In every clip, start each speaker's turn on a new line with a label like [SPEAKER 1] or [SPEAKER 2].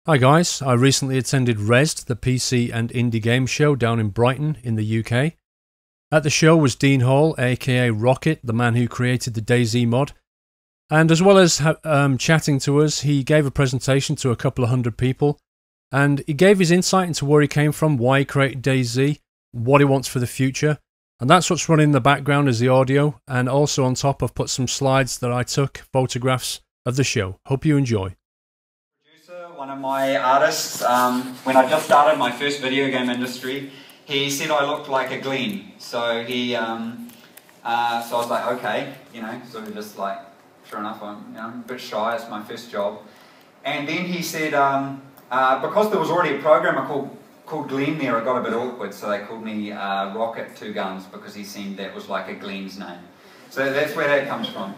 [SPEAKER 1] Hi guys, I recently attended Rezzed, the PC and indie game show down in Brighton in the UK. At the show was Dean Hall, aka Rocket, the man who created the DayZ mod. And as well as chatting to us, he gave a presentation to a couple of hundred people. And he gave his insight into where he came from, why he created DayZ, what he wants for the future. And that's what's running in the background as the audio. And also on top I've put some slides that I took, photographs of the show. Hope you enjoy.
[SPEAKER 2] One of my artists, when I just started my first video game industry, he said I looked like a glean. So so I was like, okay, sort of just like, sure enough, I'm a bit shy. It's my first job. And then he said, because there was already a programmer called Glenn there, it got a bit awkward. So they called me Rocket Two Guns because he seemed that was like a Glenn's name. So that's where that comes from.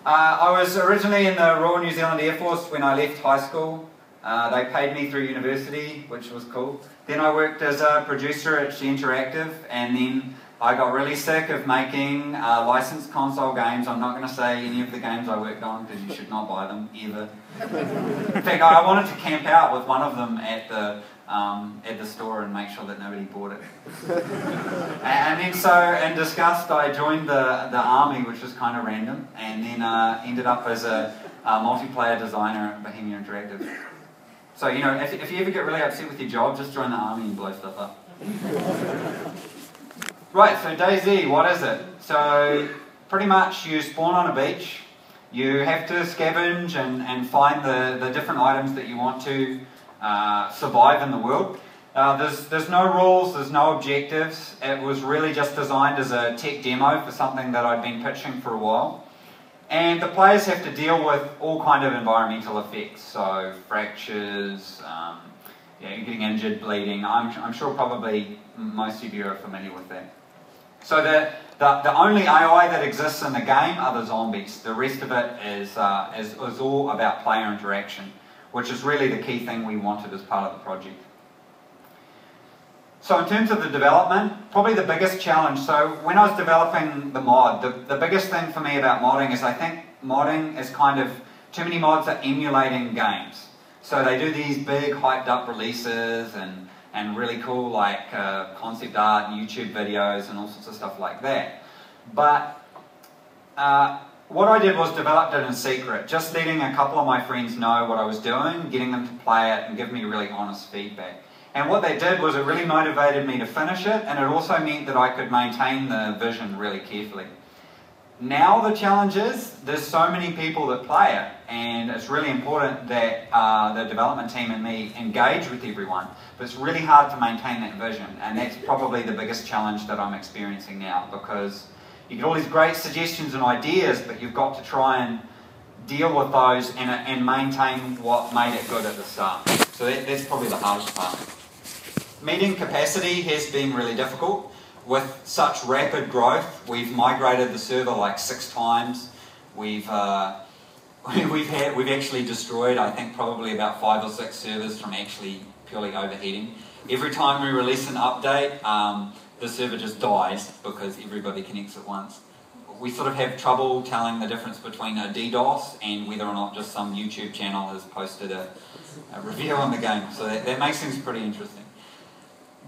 [SPEAKER 2] I was originally in the Royal New Zealand Air Force when I left high school. They paid me through university, which was cool. Then I worked as a producer at She Interactive, and then I got really sick of making licensed console games. I'm not going to say any of the games I worked on because you should not buy them ever. In fact, I wanted to camp out with one of them at the store and make sure that nobody bought it. And then so, in disgust, I joined the army, which was kind of random, and then ended up as a multiplayer designer at Bohemia Interactive. So, if you ever get really upset with your job, just join the army and blow stuff up. Right, so DayZ, what is it? So, pretty much you spawn on a beach, you have to scavenge and find the different items that you want to survive in the world. There's no rules, there's no objectives. It was really just designed as a tech demo for something that I'd been pitching for a while. And the players have to deal with all kind of environmental effects, so fractures, getting injured, bleeding. I'm sure probably most of you are familiar with that. So the only AI that exists in the game are the zombies. The rest of it is all about player interaction, which is really the key thing we wanted as part of the project. So in terms of the development, probably the biggest challenge, so when I was developing the mod, the biggest thing for me about modding is I think modding is kind of, too many mods are emulating games. So they do these big hyped up releases and really cool like concept art and YouTube videos and all sorts of stuff like that. But what I did was developed it in secret, just letting a couple of my friends know what I was doing, getting them to play it and give me really honest feedback. And what that did was it really motivated me to finish it, and it also meant that I could maintain the vision really carefully. Now the challenge is, there's so many people that play it, and it's really important that the development team and me engage with everyone, but it's really hard to maintain that vision, and that's probably the biggest challenge that I'm experiencing now, because you get all these great suggestions and ideas, but you've got to try and deal with those and maintain what made it good at the start. So that's probably the hardest part. Meeting capacity has been really difficult. With such rapid growth, we've migrated the server like 6 times. We've actually destroyed, I think, probably about 5 or 6 servers from actually purely overheating. Every time we release an update, the server just dies because everybody connects at once. We sort of have trouble telling the difference between a DDoS and whether or not just some YouTube channel has posted a review on the game. So that makes things pretty interesting.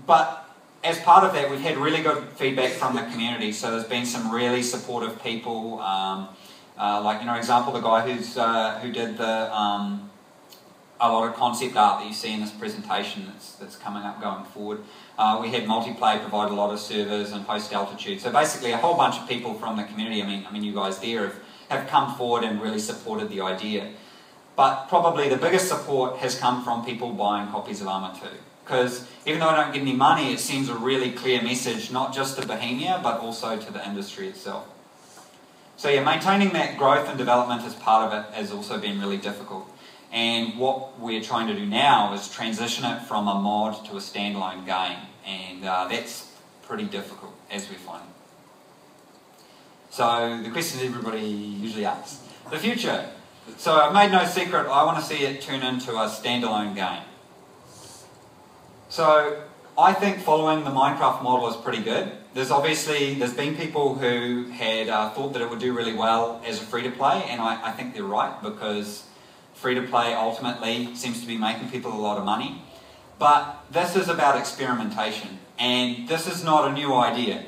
[SPEAKER 2] But as part of that, we've had really good feedback from the community. So there's been some really supportive people, like example, the guy who did a lot of concept art that you see in this presentation that's coming up going forward. We had Multiplay provide a lot of servers and post altitude. So basically, a whole bunch of people from the community. I mean, you guys there have come forward and really supported the idea. But probably the biggest support has come from people buying copies of Arma 2. Because even though I don't get any money, it sends a really clear message, not just to Bohemia, but also to the industry itself. So yeah, maintaining that growth and development as part of it has also been really difficult. And what we're trying to do now is transition it from a mod to a standalone game. And that's pretty difficult, as we find. So the question everybody usually asks, the future. So I've made no secret, I want to see it turn into a standalone game. So I think following the Minecraft model is pretty good. There's been people who had thought that it would do really well as a free-to-play, and I think they're right, because free-to-play ultimately seems to be making people a lot of money. But this is about experimentation, and this is not a new idea.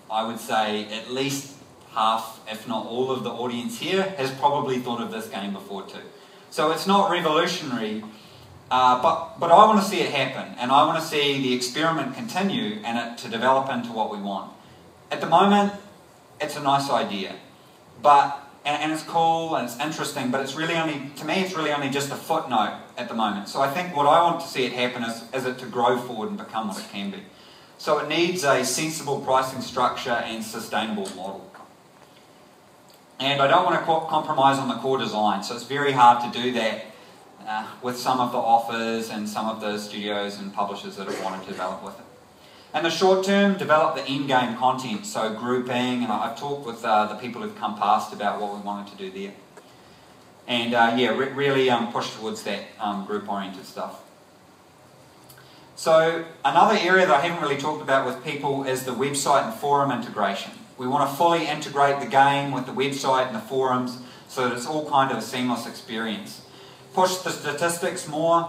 [SPEAKER 2] I would say at least half, if not all of the audience here has probably thought of this game before too. So it's not revolutionary, but I want to see it happen, and I want to see the experiment continue and it to develop into what we want. At the moment, it's a nice idea, and it's cool and it's interesting, but it's really only, to me, it's really only just a footnote at the moment. So I think what I want to see it happen is it to grow forward and become what it can be. So it needs a sensible pricing structure and sustainable model. And I don't want to compromise on the core design, so it's very hard to do that with some of the offers and some of the studios and publishers that have wanted to develop with it. In the short term, develop the in-game content, so grouping, and I've talked with the people who've come past about what we wanted to do there. And yeah, really push towards that group-oriented stuff. So another area that I haven't really talked about with people is the website and forum integration. We want to fully integrate the game with the website and the forums so that it's all kind of a seamless experience. Push the statistics more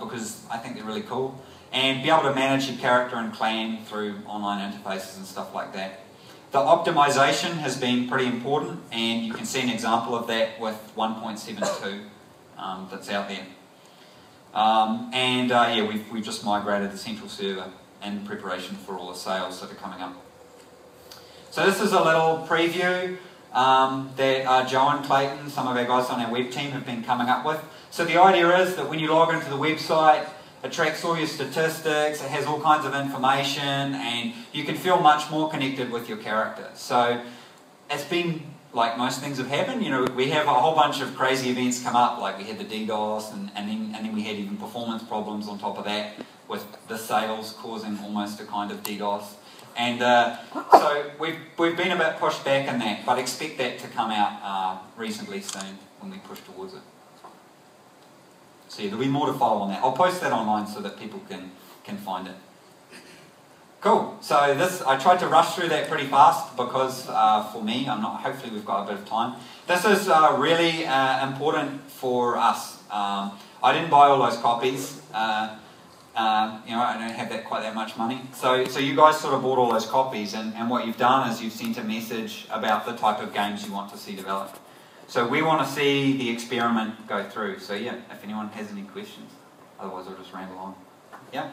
[SPEAKER 2] because I think they're really cool. And be able to manage your character and clan through online interfaces and stuff like that. The optimization has been pretty important, and you can see an example of that with 1.72 that's out there. Yeah, we've just migrated the central server in preparation for all the sales that are coming up. So this is a little preview that Joe and Clayton, some of our guys on our web team, have been coming up with. So the idea is that when you log into the website, it tracks all your statistics, it has all kinds of information, and you can feel much more connected with your character. So it's been, like most things have happened, you know, we have a whole bunch of crazy events come up, like we had the DDoS, and then we had even performance problems on top of that, with the sales causing almost a kind of DDoS. And so we've been a bit pushed back in that, but expect that to come out reasonably soon when we push towards it. So yeah, there'll be more to follow on that. I'll post that online so that people can find it. Cool. So this, I tried to rush through that pretty fast because for me, hopefully we've got a bit of time. This is really important for us. I didn't buy all those copies. You know, I don't have quite that much money. So you guys sort of bought all those copies, and what you've done is you've sent a message about the type of games you want to see developed. So we want to see the experiment go through. So yeah, if anyone has any questions, otherwise I'll just ramble on. Yeah?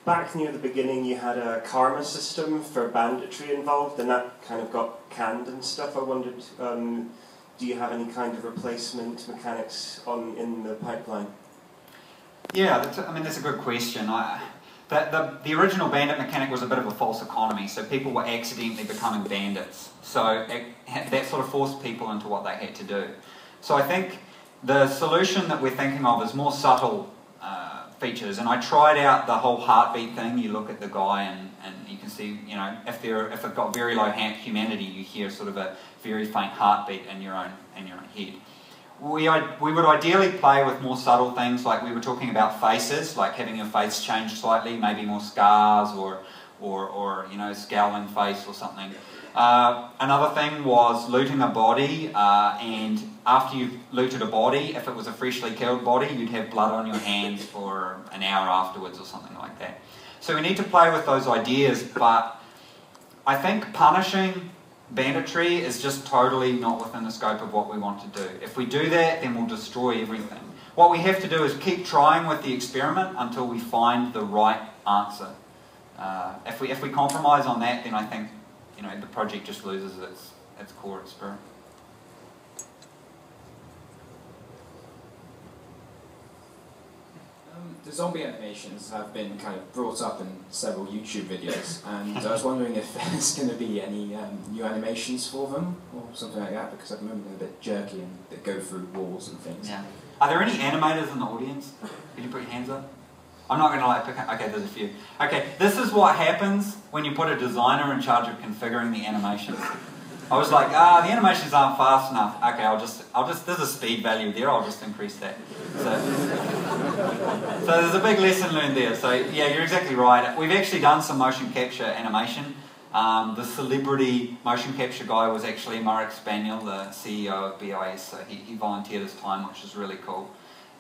[SPEAKER 3] Back near the beginning you had a karma system for banditry involved, and that kind of got canned and stuff. I wondered, do you have any kind of replacement mechanics in the pipeline? Yeah,
[SPEAKER 2] that's a good question. The original bandit mechanic was a bit of a false economy, so people were accidentally becoming bandits. So that sort of forced people into what they had to do. So I think the solution that we're thinking of is more subtle features, and I tried out the whole heartbeat thing. You look at the guy and you can see, you know, if they've got very low humanity, you hear sort of a very faint heartbeat in your own head. We would ideally play with more subtle things, like we were talking about faces, like having your face change slightly, maybe more scars or you know, scowling face or something. Another thing was looting a body, and after you've looted a body, if it was a freshly killed body, you'd have blood on your hands for an hour afterwards or something like that. So we need to play with those ideas, but I think punishing banditry is just totally not within the scope of what we want to do. If we do that, then we'll destroy everything. What we have to do is keep trying with the experiment until we find the right answer. If we compromise on that, then I think, you know, the project just loses its core spirit.
[SPEAKER 4] The zombie animations have been kind of brought up in several YouTube videos, and I was wondering if there's going to be any new animations for them or something like that, because at the moment they're a bit jerky and they go through walls and things.
[SPEAKER 2] Yeah. Are there any animators in the audience? Could you put your hands up? I'm not going to like pick up. Okay, there's a few. Okay, this is what happens when you put a designer in charge of configuring the animations. I was like, the animations aren't fast enough. Okay, I'll just, there's a speed value there, I'll just increase that. So there's a big lesson learned there. So yeah, you're exactly right. We've actually done some motion capture animation. The celebrity motion capture guy was actually Marek Spaniel, the CEO of BIS, so he volunteered his time, which is really cool.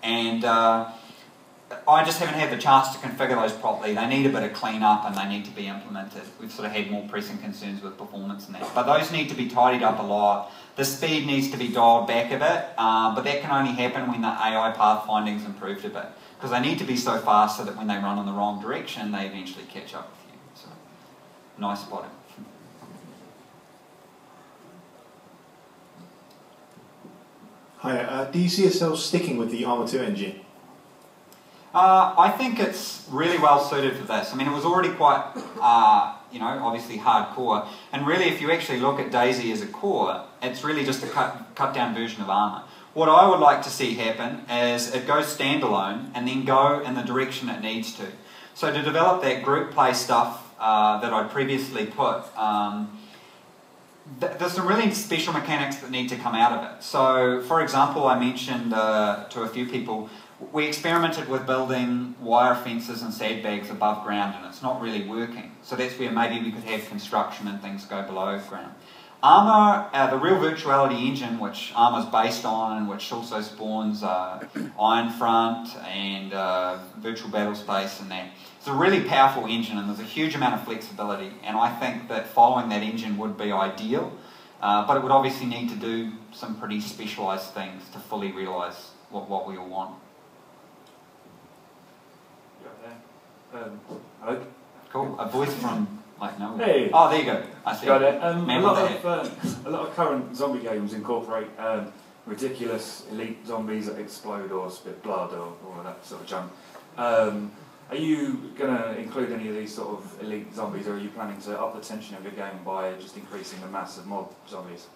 [SPEAKER 2] And I just haven't had the chance to configure those properly. They need a bit of clean-up and they need to be implemented. We've sort of had more pressing concerns with performance and that. But those need to be tidied up a lot. The speed needs to be dialed back a bit, but that can only happen when the AI pathfinding's improved a bit. Because they need to be so fast so that when they run in the wrong direction, they eventually catch up with you. So, nice spotting.
[SPEAKER 5] Hi, do you see yourself sticking with the Armour 2 engine?
[SPEAKER 2] I think it's really well suited for this. I mean, it was already quite, you know, obviously hardcore. And really, if you actually look at DayZ as a core, it's really just a cut down version of Armour. What I would like to see happen is it goes standalone and then go in the direction it needs to. So to develop that group play stuff that I previously put, there's some really special mechanics that need to come out of it. So, for example, I mentioned to a few people, we experimented with building wire fences and sandbags above ground and it's not really working. So that's where maybe we could have construction and things go below ground. Armour, the real virtuality engine, which Armour's based on and which also spawns Ironfront and virtual battle space and that, it's a really powerful engine and there's a huge amount of flexibility, and I think that following that engine would be ideal, but it would obviously need to do some pretty specialised things to fully realise what we all want.
[SPEAKER 6] Hello?
[SPEAKER 2] Cool. A voice from, like, no.
[SPEAKER 6] Hey.
[SPEAKER 2] Oh, there you go. I see.
[SPEAKER 6] Got it.
[SPEAKER 2] Man
[SPEAKER 6] a lot
[SPEAKER 2] with the
[SPEAKER 6] of current zombie games incorporate ridiculous elite zombies that explode or spit blood or all of that sort of junk. Are you going to include any of these sort of elite zombies, or are you planning to up the tension of your game by just increasing the mass of mob zombies?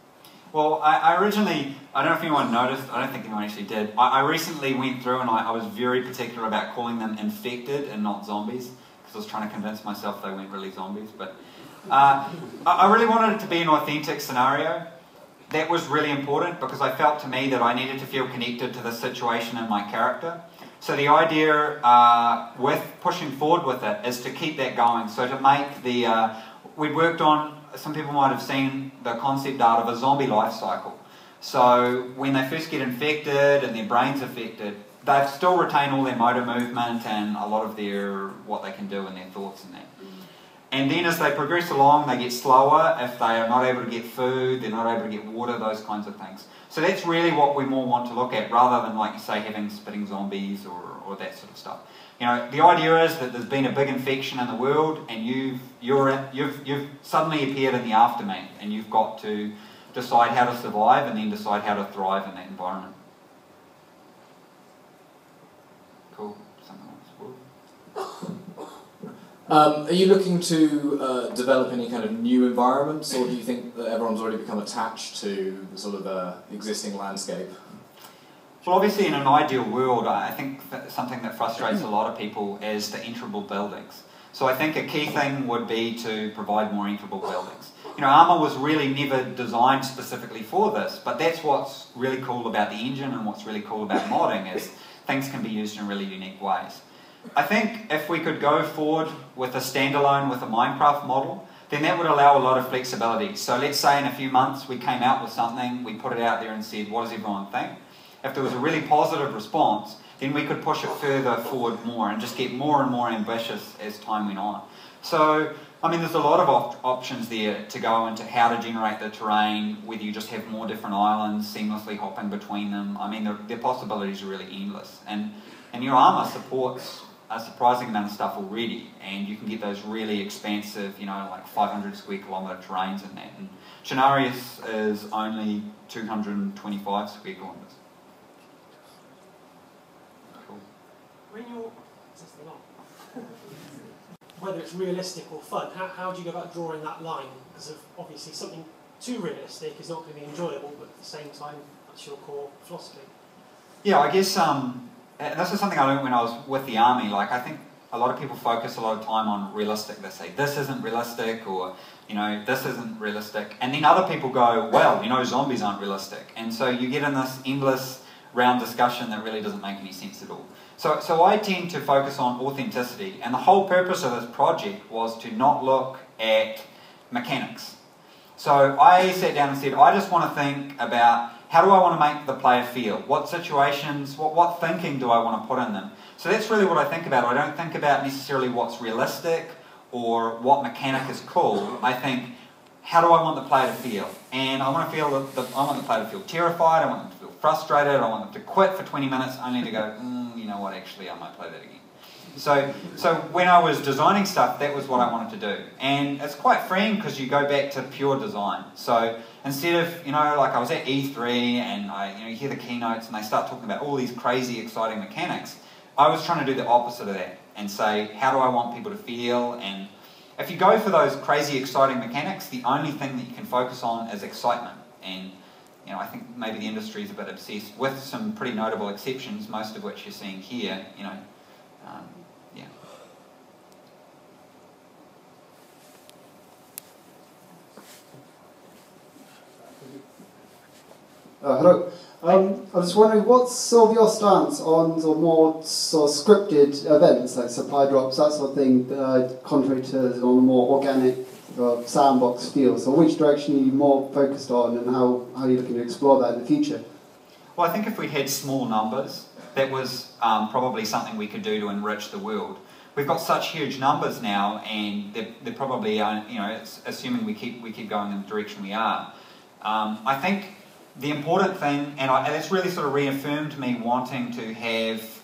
[SPEAKER 2] Well, I originally, I don't know if anyone noticed, I don't think anyone actually did, I recently went through and I was very particular about calling them infected and not zombies, because I was trying to convince myself they weren't really zombies, but I really wanted it to be an authentic scenario. That was really important because I felt to me that I needed to feel connected to the situation and my character. So the idea with pushing forward with it is to keep that going, so to make the, we'd worked on, some people might have seen the concept art of a zombie life cycle. So when they first get infected and their brain's affected, they still retain all their motor movement and a lot of their, what they can do and their thoughts and that. And then as they progress along, they get slower. If they are not able to get food, they're not able to get water, those kinds of things. So that's really what we more want to look at, rather than, like you say, having spitting zombies or that sort of stuff. You know, the idea is that there's been a big infection in the world, and you've suddenly appeared in the aftermath, and you've got to decide how to survive and then decide how to thrive in that environment. Cool. Something else.
[SPEAKER 7] Are you looking to develop any kind of new environments, or do you think that everyone's already become attached to the sort of existing landscape?
[SPEAKER 2] Well, obviously in an ideal world, I think that something that frustrates a lot of people is the enterable buildings. So I think a key thing would be to provide more enterable buildings. You know, Armour was really never designed specifically for this, but that's what's really cool about the engine and what's really cool about modding is things can be used in really unique ways. I think if we could go forward with a standalone with a Minecraft model, then that would allow a lot of flexibility. So let's say in a few months we came out with something, we put it out there and said, what does everyone think? If there was a really positive response, then we could push it further forward more and just get more and more ambitious as time went on. So, I mean, there's a lot of options there to go into how to generate the terrain, whether you just have more different islands, seamlessly hopping between them. I mean, the possibilities are really endless. And your Armour supports a surprising amount of stuff already, and you can get those really expansive, you know, like 500 square kilometre terrains in that. And Scenarius is only 225 square kilometres.
[SPEAKER 8] When you're, whether it's realistic or fun, how do you go about drawing that line? Because obviously something too realistic is not going to be enjoyable, but at the same time, that's your core philosophy.
[SPEAKER 2] Yeah, I guess this is something I learned when I was with the army. Like, I think a lot of people focus a lot of time on realistic. They say, this isn't realistic, or, you know, this isn't realistic. And then other people go, well, you know, zombies aren't realistic. And so you get in this endless round discussion that really doesn't make any sense at all. So I tend to focus on authenticity, and the whole purpose of this project was to not look at mechanics. So I sat down and said, I just want to think about how do I want to make the player feel? What situations, what thinking do I want to put in them? So that's really what I think about. I don't think about necessarily what's realistic or what mechanic is cool. I think, how do I want the player to feel? And I want to feel I want the player to feel terrified, I want them to feel frustrated, I want them to quit for 20 minutes only to go, you know what, actually I might play that again. So when I was designing stuff, that was what I wanted to do. And it's quite freeing because you go back to pure design. So instead of, like I was at E3 and you hear the keynotes and they start talking about all these crazy, exciting mechanics, I was trying to do the opposite of that and say, how do I want people to feel? And if you go for those crazy, exciting mechanics, the only thing that you can focus on is excitement. And I think maybe the industry is a bit obsessed with some pretty notable exceptions, most of which you're seeing here, yeah.
[SPEAKER 9] Hello. I was wondering, what's sort of your stance on sort of more sort of scripted events like supply drops, that sort of thing, contrary to the more organic sandbox feel? So which direction are you more focused on, and how are you looking to explore that in the future?
[SPEAKER 2] Well, I think if we had small numbers, that was probably something we could do to enrich the world. We've got such huge numbers now, and they're probably, it's assuming we keep going in the direction we are. I think the important thing, and it's really sort of reaffirmed me wanting to have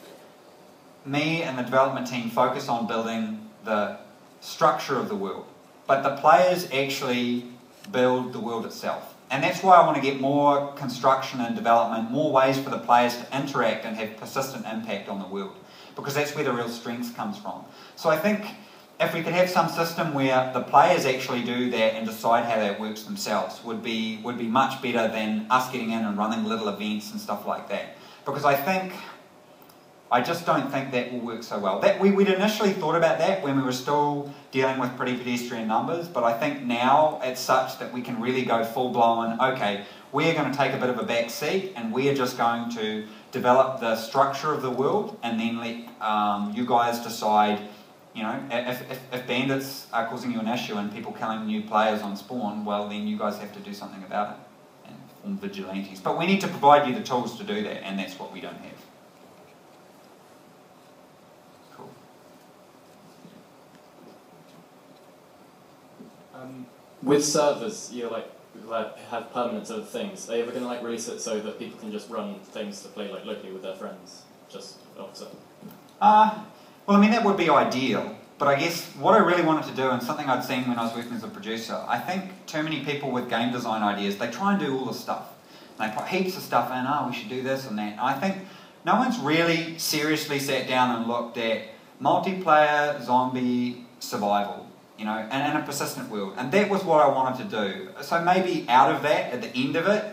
[SPEAKER 2] me and the development team focus on building the structure of the world, but the players actually build the world itself. And that's why I want to get more construction and development, more ways for the players to interact and have persistent impact on the world, because that's where the real strength comes from. So I think if we could have some system where the players actually do that and decide how that works themselves would be much better than us getting in and running little events and stuff like that. Because I just don't think that will work so well. We'd initially thought about that when we were still dealing with pretty pedestrian numbers, but I think now it's such that we can really go full-blown, okay, we're going to take a bit of a back seat and we're just going to develop the structure of the world and then let you guys decide. If bandits are causing you an issue and people killing new players on spawn, well then you guys have to do something about it and form vigilantes. But we need to provide you the tools to do that, and that's what we don't have. Cool.
[SPEAKER 10] With servers, you have permanent sort of things. Are you ever going to release it so that people can just run things to play locally with their friends? Just opposite.
[SPEAKER 2] Well, I mean, that would be ideal, but I guess what I really wanted to do, and something I'd seen when I was working as a producer, I think too many people with game design ideas, they try and do all this stuff. And they put heaps of stuff in, we should do this and that. And I think no one's really seriously sat down and looked at multiplayer zombie survival, in a persistent world. And that was what I wanted to do. So maybe out of that, at the end of it,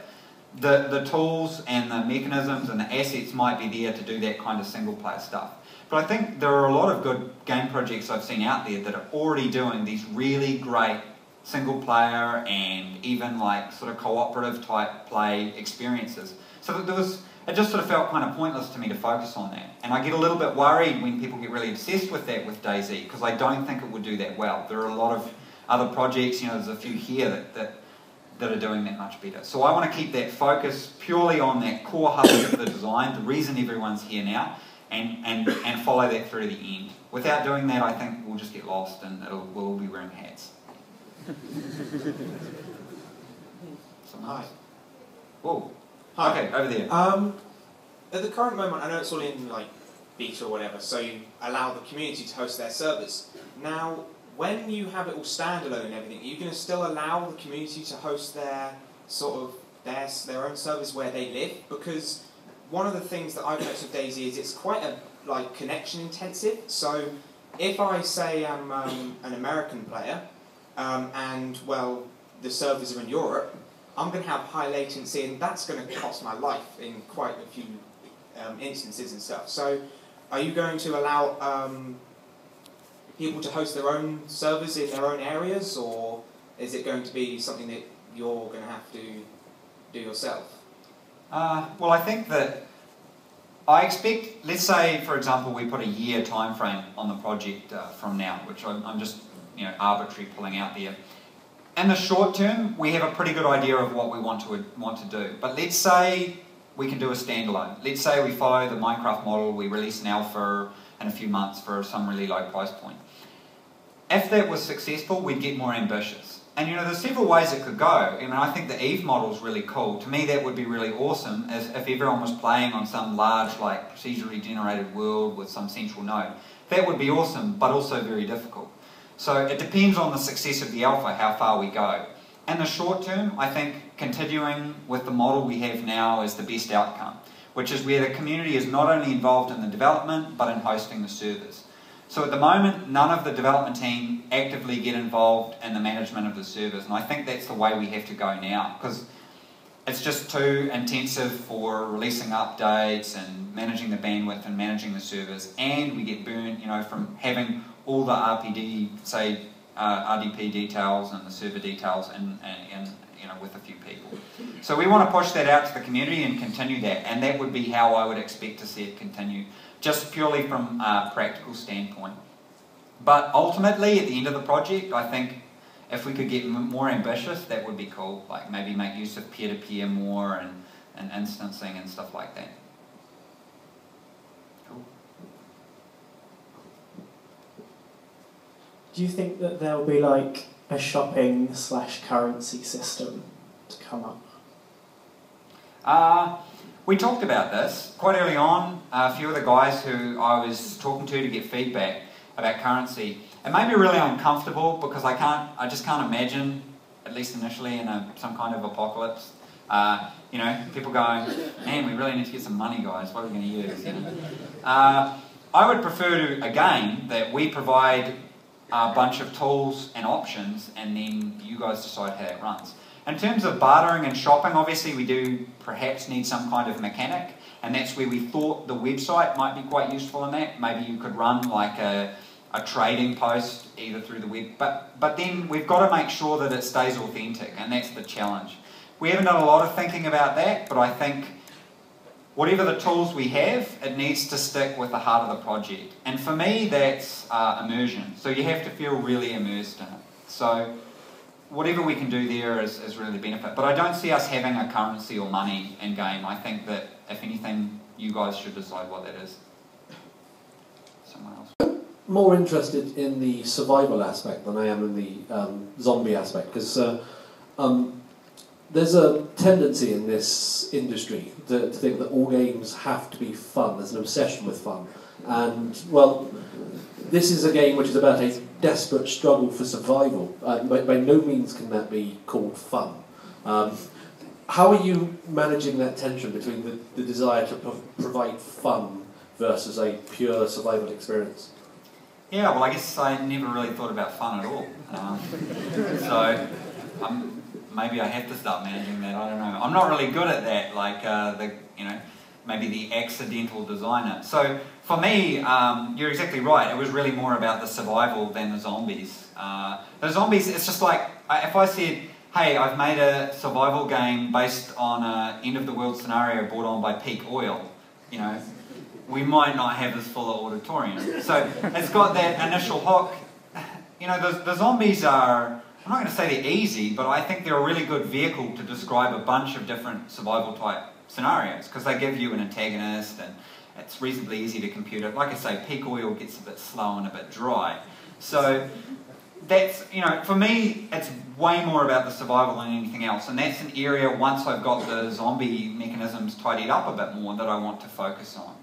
[SPEAKER 2] the tools and the mechanisms and the assets might be there to do that kind of single player stuff. But I think there are a lot of good game projects I've seen out there that are already doing these really great single player and even sort of cooperative type play experiences. So it just sort of felt kind of pointless to me to focus on that. And I get a little bit worried when people get really obsessed with that with DayZ, because I don't think it would do that well. There are a lot of other projects, there's a few here that are doing that much better. So I want to keep that focus purely on that core hub of the design, the reason everyone's here now, and follow that through to the end. Without doing that, I think we'll just get lost and we'll all be wearing hats.
[SPEAKER 11] Hi.
[SPEAKER 2] Whoa.
[SPEAKER 11] Hi.
[SPEAKER 2] Okay, over there.
[SPEAKER 11] At the current moment, I know it's all in beta or whatever, so you allow the community to host their servers. Now, when you have it all standalone and everything, are you going to still allow the community to host their their own servers where they live? Because one of the things that I've noticed with DayZ is it's quite a connection intensive. So if I say I'm an American player and the servers are in Europe, I'm going to have high latency, and that's going to cost my life in quite a few instances and stuff. So are you going to allow people to host their own servers in their own areas, or is it going to be something that you're going to have to do yourself?
[SPEAKER 2] Well, I think that I expect, let's say, for example, we put a year time frame on the project from now, which I'm just arbitrary pulling out there. in the short term, we have a pretty good idea of what we want to do. But let's say we can do a standalone. Let's say we follow the Minecraft model, we release an alpha in a few months for some really low price point. If that was successful, we'd get more ambitious. And you know, there's several ways it could go. I mean, I think the Eve model is really cool. To me, that would be really awesome if everyone was playing on some large, like, procedurally generated world with some central node. That would be awesome, but also very difficult. So it depends on the success of the alpha, how far we go. In the short term, I think continuing with the model we have now is the best outcome, which is where the community is not only involved in the development, but in hosting the servers. So at the moment, none of the development team actively get involved in the management of the servers, and I think that's the way we have to go now, because it's just too intensive for releasing updates and managing the bandwidth and managing the servers, and we get burnt, you know, from having all the RPD, say, RDP details and the server details and you know, with a few people. So we want to push that out to the community and continue that, and that would be how I would expect to see it continue, just purely from a practical standpoint. But ultimately, at the end of the project, I think if we could get more ambitious, that would be cool. Like maybe make use of peer-to-peer more and instancing and stuff like that. Cool.
[SPEAKER 12] Do you think that there'll be like a shopping/currency system to come up?
[SPEAKER 2] We talked about this quite early on. A few of the guys who I was talking to get feedback about currency. It made me really uncomfortable because I just can't imagine, at least initially, in some kind of apocalypse, you know, people going, man, we really need to get some money, guys. What are we going to use? You know? I would prefer to, again, that we provide a bunch of tools and options, and then you guys decide how it runs. In terms of bartering and shopping, obviously we do perhaps need some kind of mechanic, and that's where we thought the website might be quite useful in that. Maybe you could run like a trading post either through the web, but then we've got to make sure that it stays authentic, and that's the challenge. We haven't done a lot of thinking about that, but I think whatever the tools we have, it needs to stick with the heart of the project. And for me, that's immersion. So you have to feel really immersed in it. So whatever we can do there is really the benefit. But I don't see us having a currency or money in game. I think that, if anything, you guys should decide what that is. Someone else.
[SPEAKER 13] More interested in the survival aspect than I am in the zombie aspect, because there's a tendency in this industry to think that all games have to be fun. There's an obsession with fun. And, well, this is a game which is about a desperate struggle for survival. By no means can that be called fun. How are you managing that tension between the desire to provide fun versus a pure survival experience?
[SPEAKER 2] Yeah, well, I guess I never really thought about fun at all. So maybe I have to start managing that. I don't know. I'm not really good at that. Like maybe the accidental designer. So for me, you're exactly right. It was really more about the survival than the zombies. The zombies, it's just like if I said, "Hey, I've made a survival game based on an end of the world scenario brought on by peak oil," you know, we might not have this full auditorium. So it's got that initial hook. You know, the zombies are, I'm not going to say they're easy, but I think they're a really good vehicle to describe a bunch of different survival type scenarios, because they give you an antagonist and it's reasonably easy to compute it. Like I say, peak oil gets a bit slow and a bit dry. So that's, you know, for me, it's way more about the survival than anything else. And that's an area, once I've got the zombie mechanisms tidied up a bit more, that I want to focus on.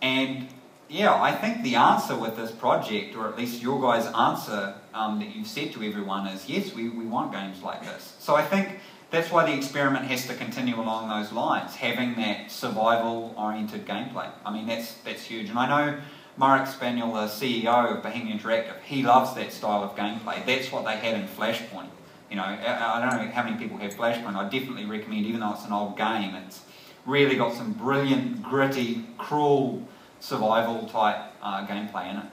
[SPEAKER 2] And yeah, I think the answer with this project, or at least your guys' answer that you've said to everyone is, yes, we want games like this. So I think that's why the experiment has to continue along those lines, having that survival-oriented gameplay. I mean, that's huge. And I know Marek Spaniel, the CEO of Bohemia Interactive, he loves that style of gameplay. That's what they had in Flashpoint. You know, I don't know how many people have Flashpoint. I definitely recommend, even though it's an old game, it's really got some brilliant, gritty, cruel, survival-type gameplay in it.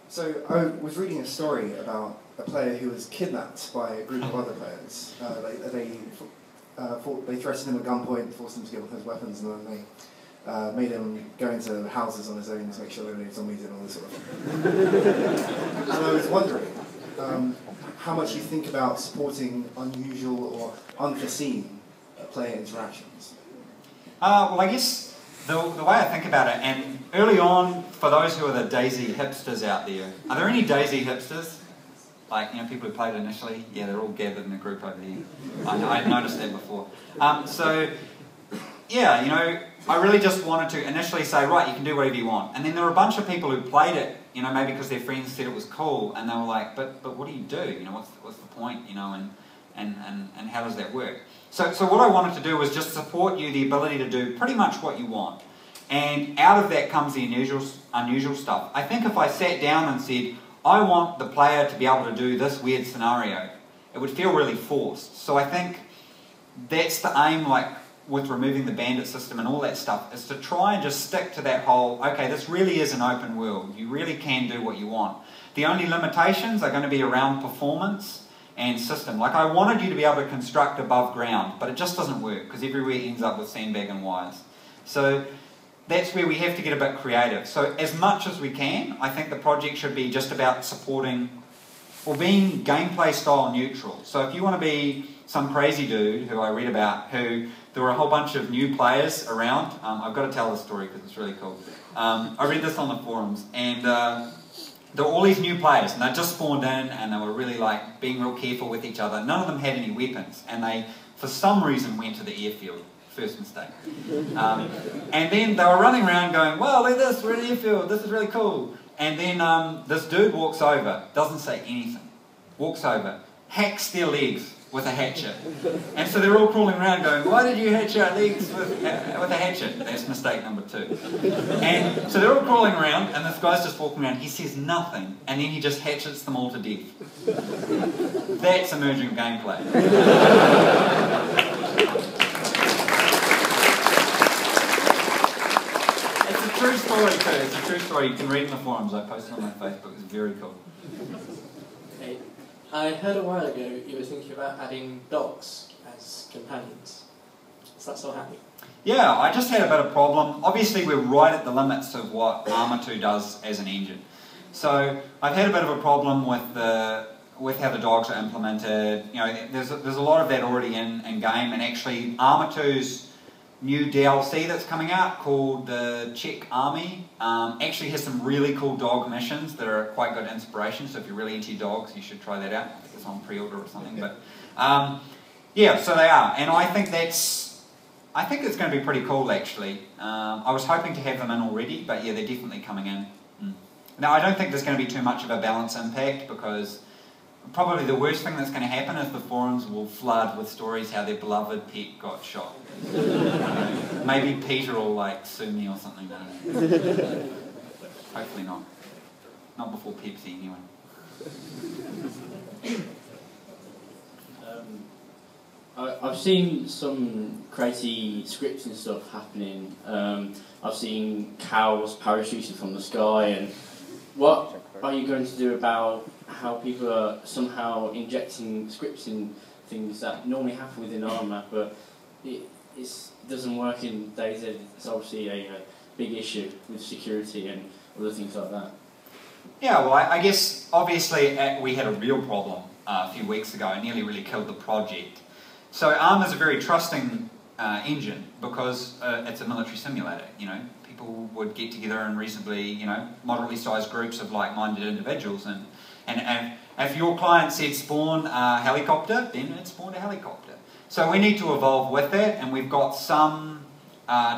[SPEAKER 14] So I was reading a story about a player who was kidnapped by a group of other players. They threatened him at gunpoint, forced him to give up his weapons, and then made him go into houses on his own to make sure there were no zombies and all this sort of thing. And I was wondering how much you think about supporting unusual or unforeseen player interactions.
[SPEAKER 2] Well, I guess the way I think about it, and early on, for those who are the DayZ hipsters out there, are there any DayZ hipsters? Like, you know, people who played initially? Yeah, they're all gathered in a group over here. I noticed that before. So, yeah, you know, I really just wanted to initially say, right, you can do whatever you want. And then there were a bunch of people who played it, you know, maybe because their friends said it was cool, and they were like, but what do you do? You know, what's the point, you know, and how does that work? So what I wanted to do was just support you the ability to do pretty much what you want. And out of that comes the unusual stuff. I think if I sat down and said, I want the player to be able to do this weird scenario, it would feel really forced. So I think that's the aim, like, with removing the bandit system and all that stuff, is to try and just stick to that whole, okay, this really is an open world. You really can do what you want. The only limitations are going to be around performance and system. Like, I wanted you to be able to construct above ground, but it just doesn't work because everywhere ends up with sandbag and wires. So that's where we have to get a bit creative. So as much as we can, I think the project should be just about supporting or being gameplay style neutral. So if you want to be some crazy dude who I read about, who there were a whole bunch of new players around. I've got to tell the story because it's really cool. I read this on the forums, and there were all these new players, and they just spawned in, and they were really like being real careful with each other. None of them had any weapons, and they, for some reason, went to the airfield. First mistake. And then they were running around going, well, look at this, we're in the airfield, this is really cool. And then this dude walks over, doesn't say anything, walks over, hacks their legs with a hatchet. And so they're all crawling around going, why did you hatch our legs with a hatchet? That's mistake number 2. And so they're all crawling around, and this guy's just walking around, he says nothing, and then he just hatchets them all to death. That's emergent gameplay. True story too. It's a true story. You can read in the forums. I posted on my Facebook. It's very cool.
[SPEAKER 15] Okay. I heard a while ago you were thinking about adding dogs as companions. Is that still happening?
[SPEAKER 2] Yeah, I just had a bit of problem. Obviously, we're right at the limits of what Arma 2 does as an engine. So I've had a bit of a problem with how the dogs are implemented. You know, there's a lot of that already in game, and actually Arma 2's new DLC that's coming out called the Czech Army actually has some really cool dog missions that are quite good inspiration. So if you're really into dogs, you should try that out. I think it's on pre-order or something. But yeah, so they are, and I think it's going to be pretty cool actually. I was hoping to have them in already, but yeah, they're definitely coming in. Now I don't think there's going to be too much of a balance impact, because probably the worst thing that's going to happen is the forums will flood with stories how their beloved pet got shot. Maybe Peter will like sue me or something. Hopefully not. Not before Pepsi anyway.
[SPEAKER 15] I've seen some crazy scripting stuff happening. I've seen cows parachuting from the sky, and what are you going to do about how people are somehow injecting scripting things that normally happen within Arma, but it doesn't work in DayZ? It's obviously a big issue with security and other things like that.
[SPEAKER 2] Yeah, well, I guess obviously we had a real problem a few weeks ago. It nearly really killed the project. So Arma is a very trusting engine because it's a military simulator. You know, people would get together in reasonably, you know, moderately sized groups of like-minded individuals, and if your client said spawn a helicopter, then it spawned a helicopter. So we need to evolve with that, and we've got some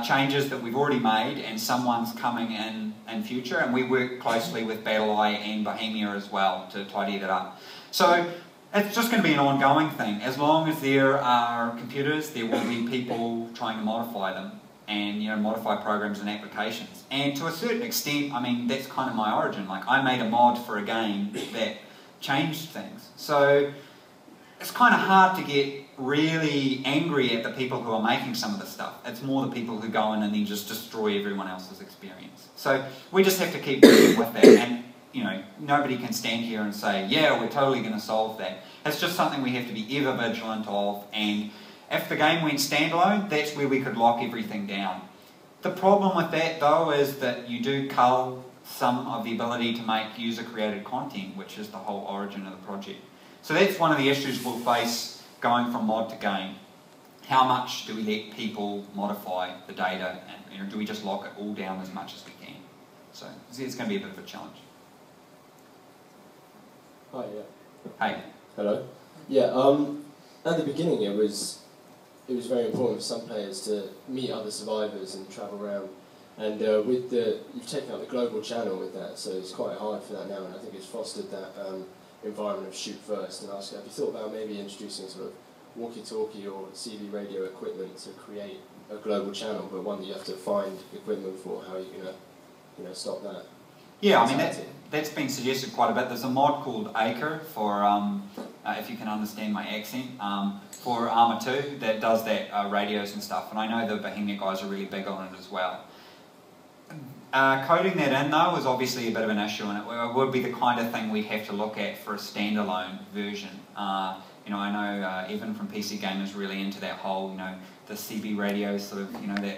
[SPEAKER 2] changes that we've already made, and some ones coming in future, and we work closely with BattleEye and Bohemia as well to tidy that up. So it's just going to be an ongoing thing. As long as there are computers, there will be people trying to modify them, and you know, modify programs and applications. And to a certain extent, I mean, that's kind of my origin. Like, I made a mod for a game that changed things. So it's kind of hard to get really angry at the people who are making some of the stuff. It's more the people who go in and then just destroy everyone else's experience. So we just have to keep working with that. And you know, nobody can stand here and say, yeah, we're totally going to solve that. It's just something we have to be ever vigilant of, and if the game went standalone, that's where we could lock everything down. The problem with that though is that you do cull some of the ability to make user-created content, which is the whole origin of the project. So that's one of the issues we'll face going from mod to game. How much do we let people modify the data, and do we just lock it all down as much as we can? So it's going to be a bit of a challenge.
[SPEAKER 16] Hi, yeah.
[SPEAKER 2] Hey.
[SPEAKER 16] Hello. Yeah, at the beginning it was very important for some players to meet other survivors and travel around. And you've taken out the global channel with that, so it's quite hard for that now, and I think it's fostered that environment of shoot first and ask, have you thought about maybe introducing sort of walkie-talkie or CB radio equipment to create a global channel, but one that you have to find equipment for? How are you going to stop that?
[SPEAKER 2] Yeah, I mean, that's been suggested quite a bit. There's a mod called Acre for, if you can understand my accent, for Arma 2 that does that, radios and stuff, and I know the Bohemia guys are really big on it as well. Coding that in though is obviously a bit of an issue, and it would be the kind of thing we'd have to look at for a standalone version. You know, I know Evan from PC Gamer's really into that whole, you know, the CB radios sort of, you know, that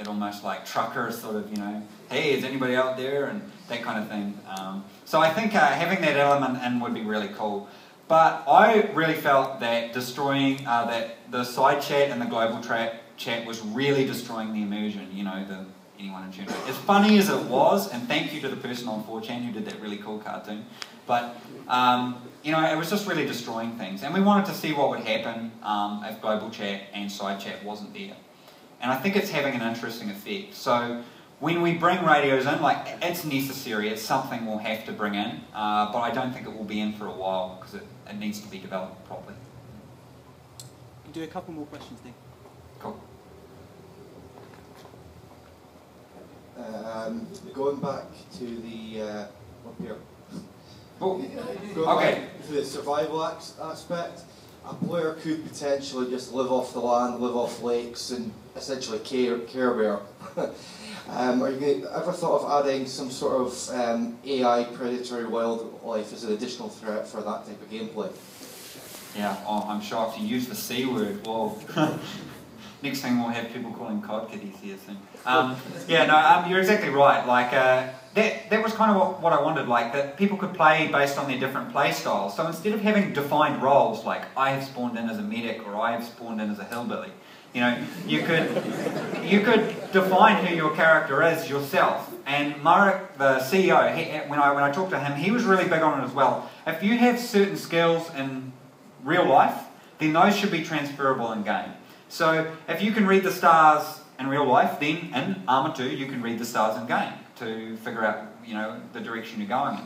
[SPEAKER 2] almost like trucker sort of, you know, hey, is anybody out there, and that kind of thing. So I think having that element in would be really cool. But I really felt that destroying that the side chat and the global chat was really destroying the immersion. You know, anyone in general. As funny as it was, and thank you to the person on 4chan who did that really cool cartoon, but you know, it was just really destroying things, and we wanted to see what would happen if global chat and side chat wasn't there. And I think it's having an interesting effect. So when we bring radios in, like, it's necessary, it's something we'll have to bring in, but I don't think it will be in for a while because it needs to be developed properly.
[SPEAKER 17] We can do a couple more questions then.
[SPEAKER 2] Cool.
[SPEAKER 18] Going back to the up here.
[SPEAKER 2] Oh,
[SPEAKER 18] going
[SPEAKER 2] okay.
[SPEAKER 18] Back to the survival aspect, a player could potentially just live off the land, live off lakes, and essentially care bear. Are you ever thought of adding some sort of AI predatory wildlife as an additional threat for that type of gameplay?
[SPEAKER 2] Yeah, oh, I'm shocked you used the C word. Whoa. Next thing we'll have people calling COD kiddies here soon. Yeah, no, you're exactly right. Like that was kind of what I wanted. Like that people could play based on their different play styles. So instead of having defined roles, like I have spawned in as a medic or I have spawned in as a hillbilly, you know, you could define who your character is yourself. And Marek, the CEO, when I talked to him, he was really big on it as well. If you have certain skills in real life, then those should be transferable in game. So if you can read the stars in real life, then in Arma 2 you can read the stars in game to figure out, you know, the direction you're going in.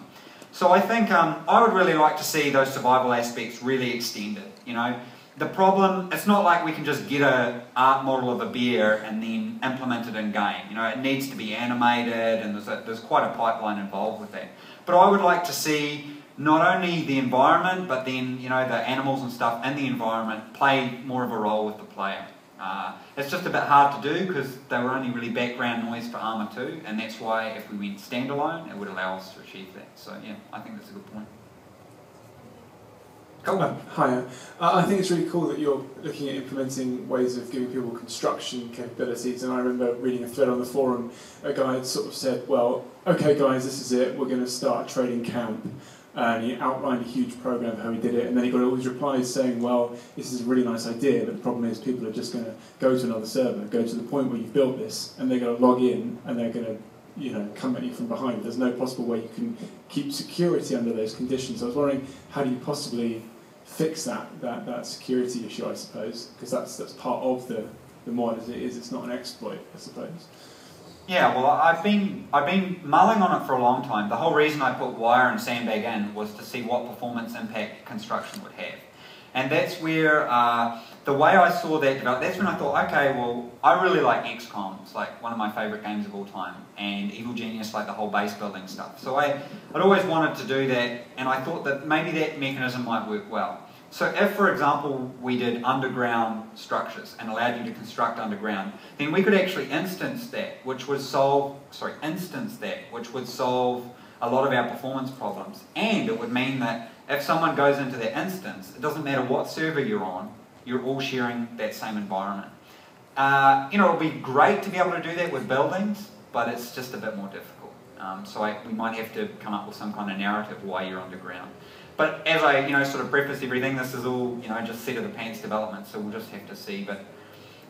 [SPEAKER 2] So I think I would really like to see those survival aspects really extended. You know, the problem, it's not like we can just get an art model of a bear and then implement it in game. You know, it needs to be animated, and there's quite a pipeline involved with that. But I would like to see not only the environment, but then, you know, the animals and stuff in the environment play more of a role with the player. It's just a bit hard to do because they were only really background noise for Arma 2, and that's why if we went standalone, it would allow us to achieve that. So yeah, I think that's a good point. Cool.
[SPEAKER 19] Hiya. I think it's really cool that you're looking at implementing ways of giving people construction capabilities, and I remember reading a thread on the forum, a guy had sort of said, well, okay guys, this is it, we're going to start a trading camp. And he outlined a huge program of how he did it, and then he got all these replies saying, well, this is a really nice idea, but the problem is people are just going to go to another server, go to the point where you've built this, and they're going to log in, and they're going to, you know, come at you from behind. There's no possible way you can keep security under those conditions. So I was wondering, how do you possibly fix that security issue, I suppose, because that's part of the mod as it is. It's not an exploit, I suppose.
[SPEAKER 2] Yeah, well, I've been mulling on it for a long time. The whole reason I put wire and sandbag in was to see what performance impact construction would have. And that's where, the way I saw that develop, that's when I thought, okay, well, I really like XCOM. It's like one of my favourite games of all time. And Evil Genius, like the whole base building stuff. So I'd always wanted to do that, and I thought that maybe that mechanism might work well. So if, for example, we did underground structures and allowed you to construct underground, then we could actually instance that, which would solve a lot of our performance problems. And it would mean that if someone goes into that instance, it doesn't matter what server you're on, you're all sharing that same environment. You know, it'll be great to be able to do that with buildings, but it's just a bit more difficult. So we might have to come up with some kind of narrative why you're underground. But as I, you know, sort of preface everything, this is all, you know, just seat of the pants development, so we'll just have to see. But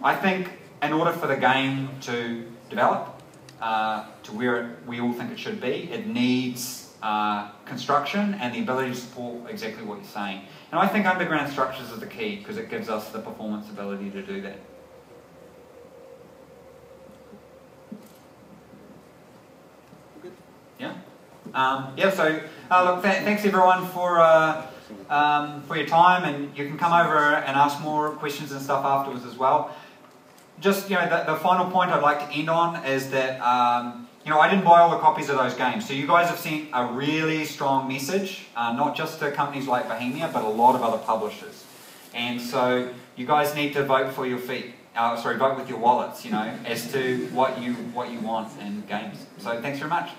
[SPEAKER 2] I think in order for the game to develop to where we all think it should be, it needs construction and the ability to support exactly what you're saying. And I think underground structures is the key, because it gives us the performance ability to do that. Yeah. Yeah. So look, thanks everyone for your time, and you can come over and ask more questions and stuff afterwards as well. Just, you know, the final point I'd like to end on is that you know, I didn't buy all the copies of those games, so you guys have sent a really strong message, not just to companies like Bohemia, but a lot of other publishers. And so you guys need to vote for your feet. Vote with your wallets, you know, as to what you want in games. So thanks very much.